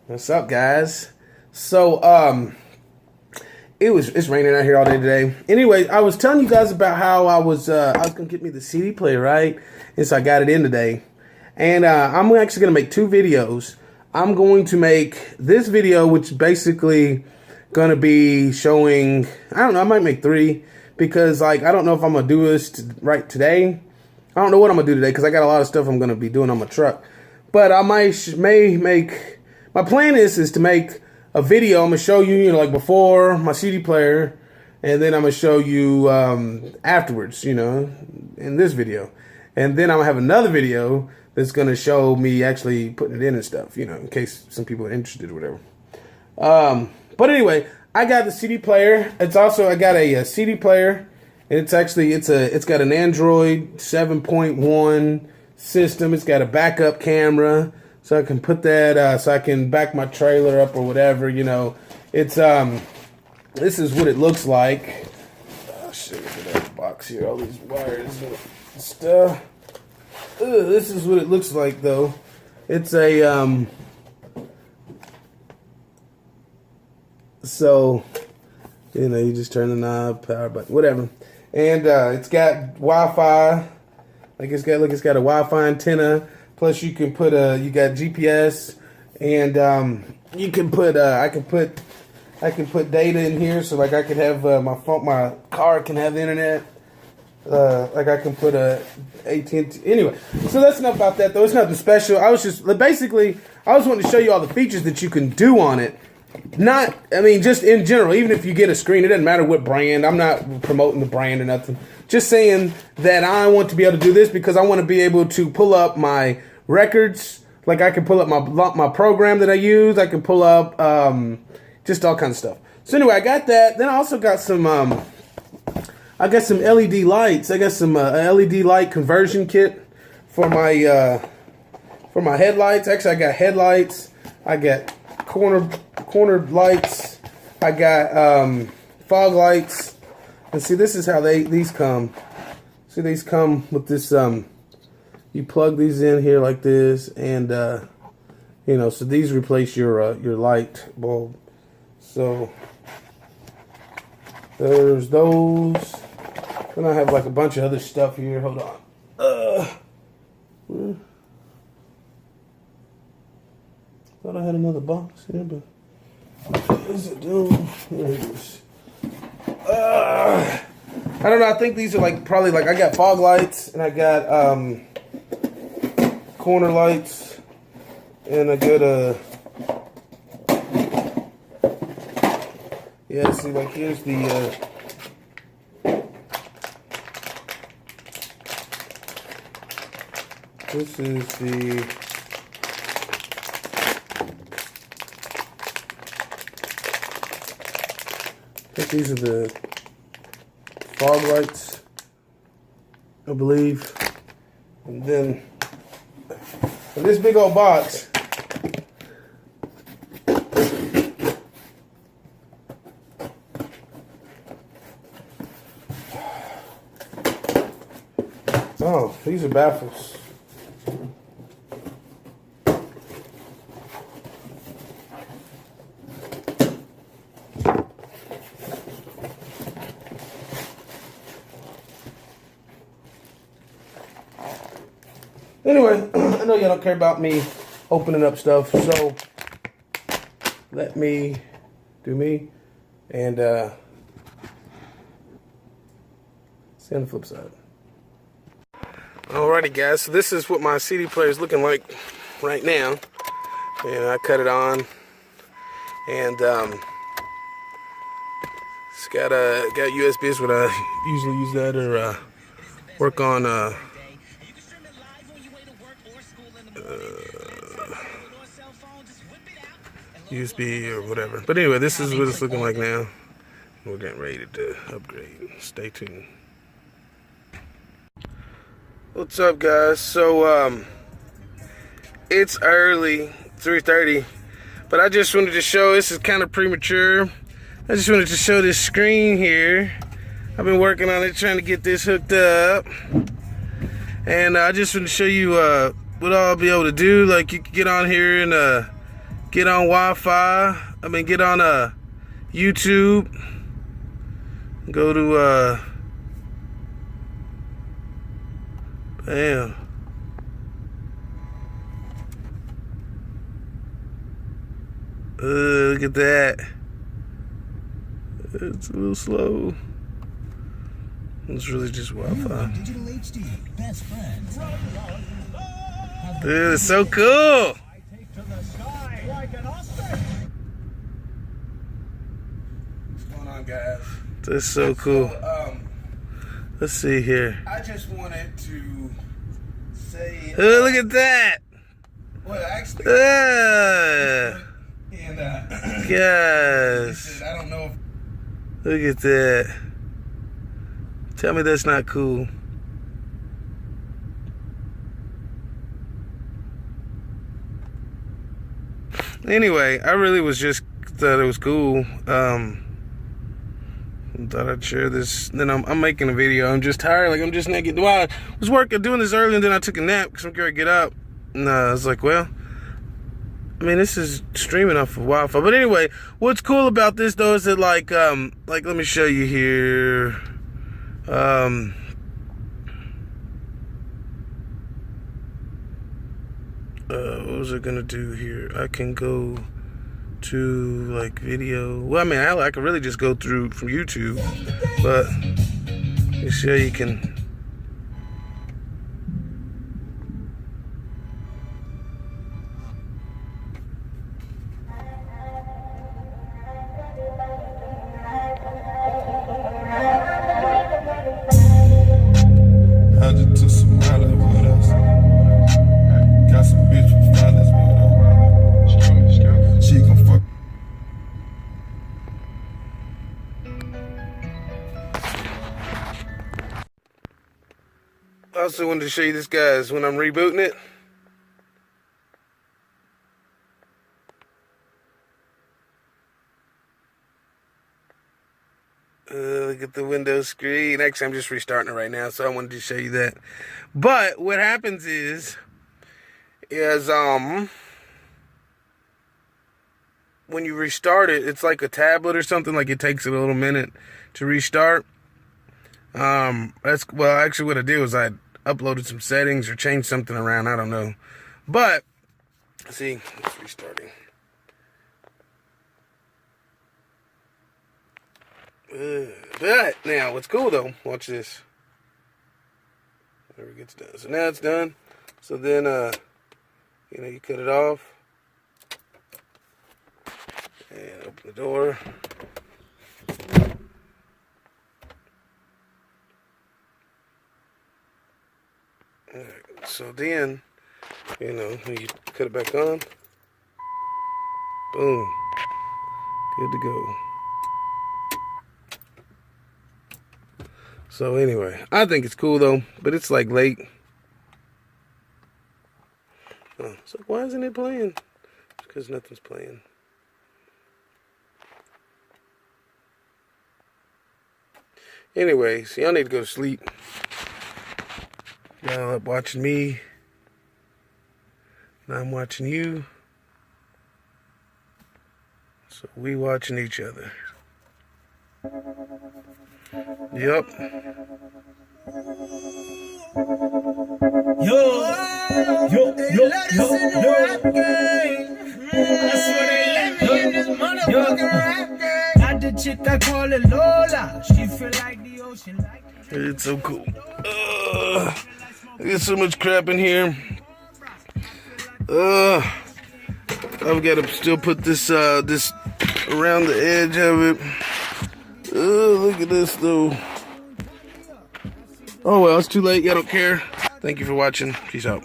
What's up, guys? So, it's raining out here all day today. Anyway, I was telling you guys about how I was gonna get me the CD player, right? And so I got it in today, and I'm actually gonna make two videos. I'm going to make this video, which basically gonna be showing. I don't know. I might make three because, like, I don't know if I'm gonna do this right today. I don't know what I'm gonna do today because I got a lot of stuff I'm gonna be doing on my truck. But I may make. My plan is to make a video. I'm gonna show you, like before my CD player, and then I'm gonna show you afterwards, in this video, and then I'm gonna have another video that's gonna show me actually putting it in and stuff, in case some people are interested or whatever. But anyway, I got the CD player. I got a CD player, and it's got an Android 7.1 system. It's got a backup camera. So I can put that, so I can back my trailer up or whatever, It's, this is what it looks like. Oh, shit, look at that box here, all these wires and stuff. This is what it looks like, though. It's a, so, you just turn the knob, power button, whatever. And, it's got Wi-Fi. It's got a Wi-Fi antenna. Plus, you can put you got GPS, and you can put I can put data in here. So like I could have my car can have the internet. Like I can put a AT&T. Anyway, so that's enough about that though. It's nothing special. I was just wanting to show you all the features that you can do on it. Just in general, even if you get a screen, it doesn't matter what brand. I'm not promoting the brand or nothing. Just saying that I want to be able to do this because I want to be able to pull up my records. Like I can pull up my program that I use. I can pull up just all kinds of stuff. So anyway, I got that. Then I also got some LED lights. I got some LED light conversion kit for my headlights. Actually, I got headlights. I got corner lights. I got fog lights. And see, this is how these come. See, these come with this. You plug these in here like this, and so these replace your light bulb. So there's those. Then I have like a bunch of other stuff here. Hold on. Thought I had another box here, but what is it doing? There it is. I don't know. I think these are probably I got fog lights, and I got corner lights, and I got see, here's the this is the I think these are the fog lights, I believe. And then in this big old box, oh, these are baffles. Anyway, I know y'all don't care about me opening up stuff, so let me do me and see on the flip side. Alrighty, guys, so this is what my CD player is looking like right now. And I cut it on, and it's got USB. Is what I usually use that or work on USB or whatever. But anyway, this is what it's looking like now. We're getting ready to upgrade. Stay tuned. What's up, guys? So it's early, 3:30, but I just wanted to show, this is kind of premature. I just wanted to show this screen here. I've been working on it, trying to get this hooked up. And I just want to show you what I'll be able to do. Like, you can get on here and get on Wi-Fi. I mean, get on YouTube. Go to bam. Look at that. It's a little slow. It's really just Wi-Fi. Digital HD, best friends. Dude, it's so cool. What's going on, guys? That's so cool. Let's see here. I just wanted to say. Oh, look at that. Well, actually. And yes. I don't know if. Look at that. Tell me that's not cool. Anyway, I really was just thought it was cool. Thought I'd share this. Then I'm making a video. I'm just tired. Like, I'm just not getting. Well, I was doing this early, and then I took a nap because I'm going to get up. And I was like, well, I mean, this is streaming off of Wi-Fi. But anyway, what's cool about this though is that like let me show you here. What was I gonna do here? I can go to like video. Well, I mean, I could really just go through from YouTube, but you see how you can. I just took some mileage with us. Got some bitch with finance with us. She gon' fuck. I also wanted to show you this, guys, when I'm rebooting it. Look at the Windows screen. Actually, I'm just restarting it right now, so I wanted to show you that. But what happens is when you restart it, it's like a tablet or something. Like, it takes a little minute to restart. Actually what I did was I uploaded some settings or changed something around. I don't know, but see, it's restarting. But now, what's cool though? Watch this. There it gets done. So now it's done. So then, you cut it off and open the door. Alright, so then, you cut it back on. Boom. Good to go. So anyway, I think it's cool though, but it's like late. Oh, so why isn't it playing? It's because nothing's playing. Anyways, y'all need to go to sleep. Y'all up watching me. And I'm watching you. So we watching each other. Yep. Yo. That's what they let me in this motherfucking rap game. Got the chick I call it Lola. She feel like the ocean. It's so cool. There's so much crap in here. I've got to still put this this around the edge of it. Look at this though. Oh well, it's too late. I don't care. Thank you for watching. Peace out.